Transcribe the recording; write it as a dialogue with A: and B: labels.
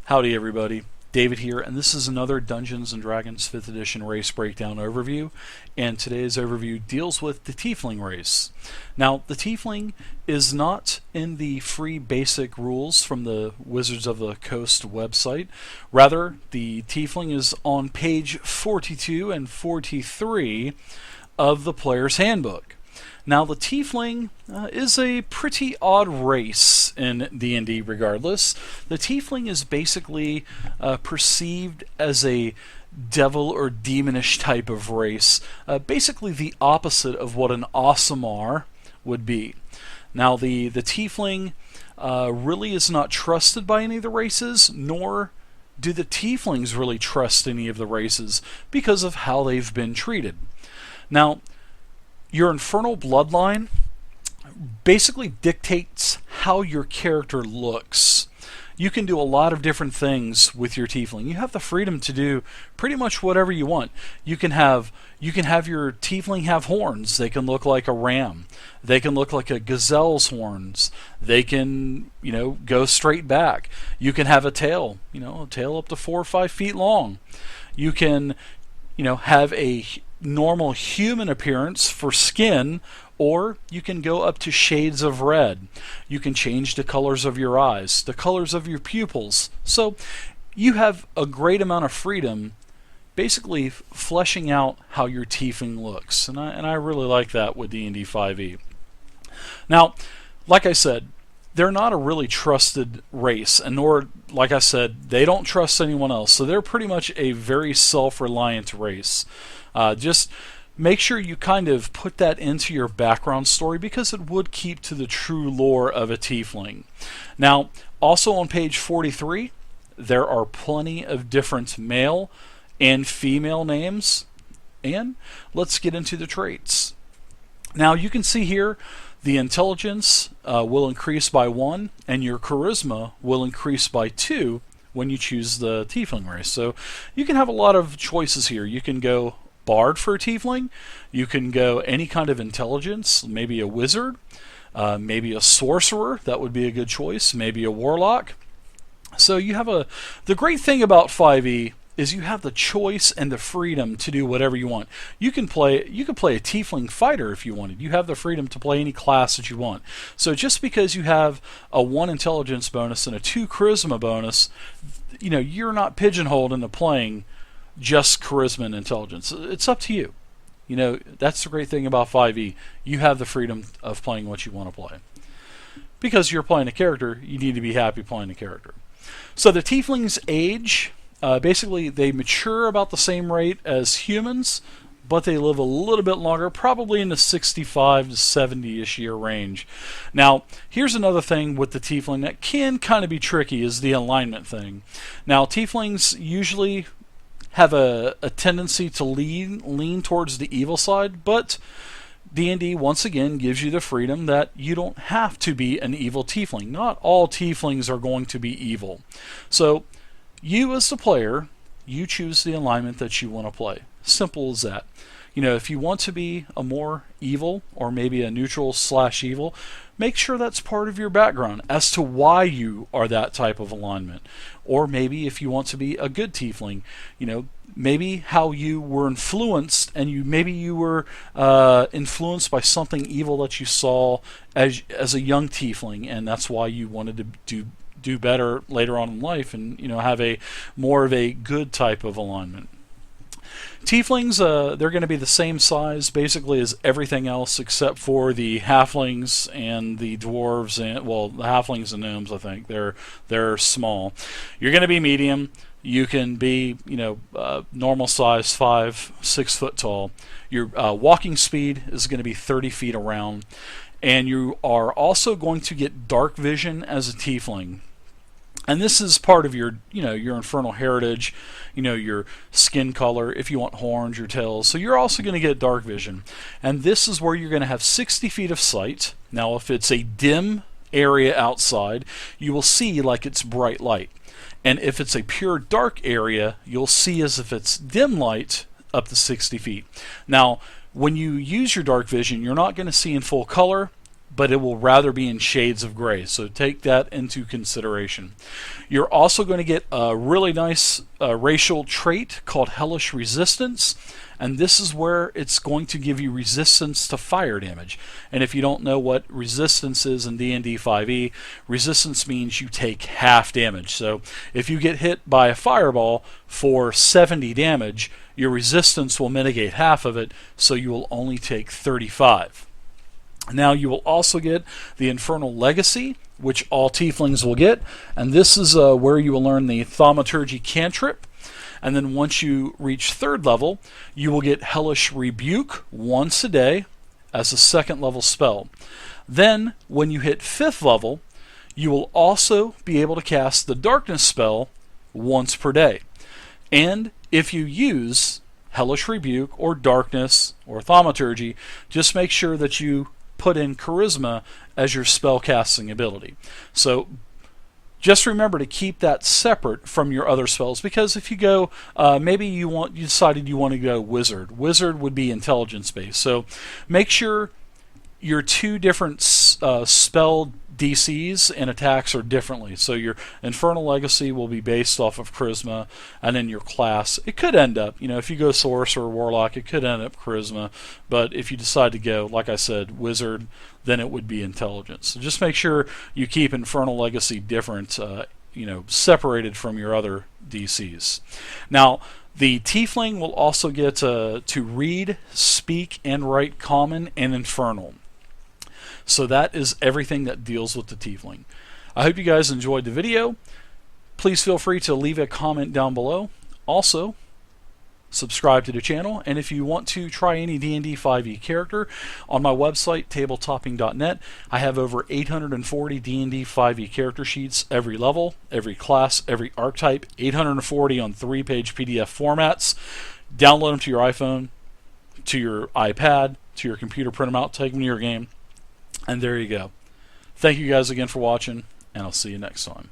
A: Howdy everybody, David here, and this is another Dungeons & Dragons 5th edition race breakdown overview, and today's overview deals with the Tiefling race. Now, the Tiefling is not in the free basic rules from the Wizards of the Coast website. Rather, the Tiefling is on page 42 and 43 of the Player's Handbook. Now, the Tiefling is a pretty odd race in D&D regardless. The Tiefling is basically perceived as a devil or demonish type of race, basically the opposite of what an Aasimar would be. Now, the Tiefling really is not trusted by any of the races, nor do the Tieflings really trust any of the races because of how they've been treated. Now, your Infernal Bloodline basically dictates how your character looks. You can do a lot of different things with your Tiefling. You have the freedom to do pretty much whatever you want. You can have your Tiefling have horns. They can look like a ram. They can look like a gazelle's horns. They can, go straight back. You can have a tail, a tail up to 4 or 5 feet long. You can, have a normal human appearance for skin, or you can go up to shades of red. You can change the colors of your eyes, the colors of your pupils. So you have a great amount of freedom basically fleshing out how your Tiefling looks, and I really like that with D&D 5e. Now, like I said, they're not a really trusted race, and nor, like I said, they don't trust anyone else, so they're pretty much a very self-reliant race. Just make sure you kind of put that into your background story because it would keep to the true lore of a Tiefling. Now, also on page 43, there are plenty of different male and female names, and let's get into the traits. Now, you can see here the intelligence will increase by 1, and your charisma will increase by 2 when you choose the Tiefling race. So you can have a lot of choices here. You can go Bard for a Tiefling. You can go any kind of intelligence, maybe a wizard, maybe a sorcerer. That would be a good choice. Maybe a warlock. So you have the great thing about 5e is you have the choice and the freedom to do whatever you want. You could play a Tiefling fighter if you wanted. You have the freedom to play any class that you want. So just because you have a 1 intelligence bonus and a 2 charisma bonus, you're not pigeonholed into playing just charisma and intelligence. It's up to you. That's the great thing about 5e. You have the freedom of playing what you want to play. Because you're playing a character, you need to be happy playing a character. So the Tieflings age, basically they mature about the same rate as humans, but they live a little bit longer, probably in the 65 to 70-ish year range. Now, here's another thing with the Tiefling that can kind of be tricky, is the alignment thing. Now, Tieflings usually have a tendency to lean towards the evil side, but D&D once again gives you the freedom that you don't have to be an evil Tiefling. Not all Tieflings are going to be evil. So you as the player, you choose the alignment that you want to play. Simple as that. If you want to be a more evil, or maybe a neutral/evil, make sure that's part of your background as to why you are that type of alignment. Or maybe if you want to be a good Tiefling, maybe how you were influenced, and maybe you were influenced by something evil that you saw as a young Tiefling, and that's why you wanted to do better later on in life, and have a more of a good type of alignment. Tieflings, they're going to be the same size basically as everything else except for the halflings and the dwarves, and the halflings and gnomes. I think they're small. You're going to be medium. You can be normal size, 5-6 foot tall. Your walking speed is going to be 30 feet around, and you are also going to get dark vision as a Tiefling. And this is part of your, your infernal heritage, your skin color, if you want horns, your tails. So you're also going to get dark vision. And this is where you're going to have 60 feet of sight. Now, if it's a dim area outside, you will see like it's bright light. And if it's a pure dark area, you'll see as if it's dim light up to 60 feet. Now, when you use your dark vision, you're not going to see in full color, but it will rather be in shades of gray. So take that into consideration. You're also going to get a really nice racial trait called Hellish Resistance, and this is where it's going to give you resistance to fire damage. And if you don't know what resistance is in D&D 5e, resistance means you take half damage. So if you get hit by a fireball for 70 damage, your resistance will mitigate half of it, so you will only take 35. Now you will also get the Infernal Legacy, which all Tieflings will get, and this is where you will learn the Thaumaturgy cantrip. And then once you reach 3rd level, you will get Hellish Rebuke once a day as a 2nd level spell. Then, when you hit 5th level, you will also be able to cast the Darkness spell once per day. And if you use Hellish Rebuke or Darkness or Thaumaturgy, just make sure that you put in Charisma as your spell casting ability. So just remember to keep that separate from your other spells, because if you go, maybe you decided you want to go Wizard. Wizard would be intelligence based. So make sure your 2 different spell DCs and attacks are differently. So your Infernal Legacy will be based off of Charisma, and then your class, it could end up, if you go Sorcerer or Warlock, it could end up Charisma, but if you decide to go, like I said, Wizard, then it would be Intelligence. So just make sure you keep Infernal Legacy different, separated from your other DCs. Now, the Tiefling will also get to read, speak, and write Common and Infernal. So that is everything that deals with the Tiefling. I hope you guys enjoyed the video. Please feel free to leave a comment down below. Also, subscribe to the channel, and if you want to try any D&D 5e character, on my website, tabletopping.net, I have over 840 D&D 5e character sheets, every level, every class, every archetype, 840 on 3-page PDF formats. Download them to your iPhone, to your iPad, to your computer, print them out, take them to your game. And there you go. Thank you guys again for watching, and I'll see you next time.